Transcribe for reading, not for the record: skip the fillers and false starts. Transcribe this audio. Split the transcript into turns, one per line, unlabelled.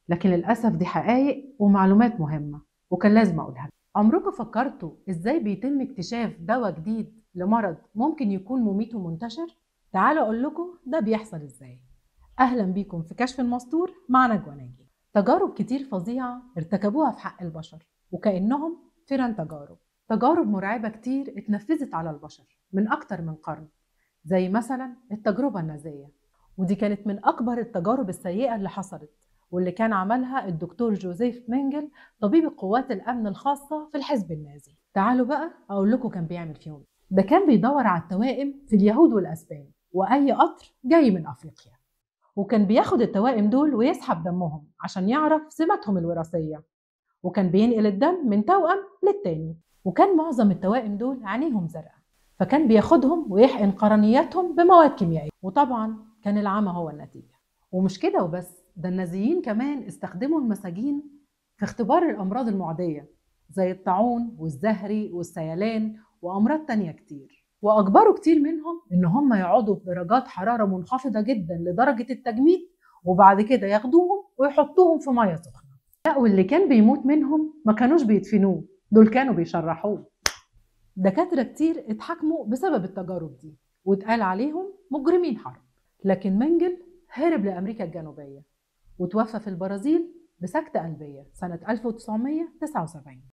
لكن للأسف دي حقائق ومعلومات مهمة وكان لازم أقولها لكم. عمركم فكرتوا إزاي بيتم اكتشاف دواء جديد لمرض ممكن يكون مميت ومنتشر؟ تعالوا أقول لكم ده بيحصل إزاي. أهلا بيكم في كشف المستور مع نجوى ناجي. تجارب كتير فظيعة ارتكبوها في حق البشر وكأنهم فيران تجارب مرعبة كتير اتنفذت على البشر من أكتر من قرن، زي مثلا التجربة النازية، ودي كانت من أكبر التجارب السيئة اللي حصلت، واللي كان عملها الدكتور جوزيف مينجل طبيب قوات الأمن الخاصة في الحزب النازي. تعالوا بقى أقول لكم كان بيعمل فيهم. ده كان بيدور على التوائم في اليهود والأسبان وأي قطر جاي من أفريقيا، وكان بياخد التوائم دول ويسحب دمهم عشان يعرف سماتهم الوراثية، وكان بينقل الدم من توأم للتاني. وكان معظم التوائم دول عينيهم زرقاء، فكان بياخدهم ويحقن قرنياتهم بمواد كيميائية، وطبعا كان العمى هو النتيجة. ومش كده وبس، ده النازيين كمان استخدموا المساجين في اختبار الأمراض المعدية زي الطاعون والزهري والسيلان وأمراض تانية كتير، وأجبروا كتير منهم إن هم يقعدوا بدرجات حرارة منخفضة جدا لدرجة التجميد، وبعد كده ياخدوهم ويحطوهم في مية سخنة. لا، واللي كان بيموت منهم ما كانوش بيدفنوه، دول كانوا بيشرحوه. دكاترة كتير اتحاكموا بسبب التجارب دي واتقال عليهم مجرمين حرب. لكن منجل هرب لأمريكا الجنوبية وتوفى في البرازيل بسكتة قلبية سنة 1979.